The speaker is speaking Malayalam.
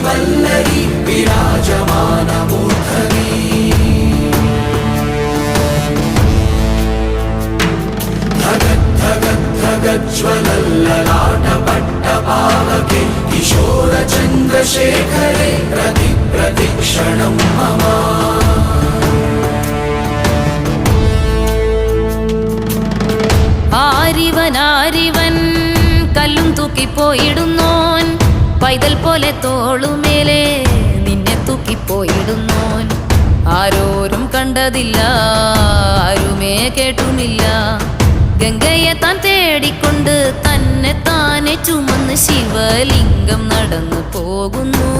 वल्लरी विराजमानमूर्धनि धगज्ज्वलल्ललाटपट्टपावके किशोरचन्द्रशेखरे प्रतिक्षणं मम ആരിവൻ കല്ലും തൂക്കിപ്പോയിടുന്നോൻ പൈതൽ പോലെ തോളുമേലെ നിന്നെ തൂക്കിപ്പോയിടുന്നോൻ ആരോരും കണ്ടതില്ല ആരുമേ കേട്ടുമില്ല ഗംഗയെ താൻ തേടിക്കൊണ്ട് തന്നെ താനെ ചുമന്ന് ശിവലിംഗം നടന്നു പോകുന്നു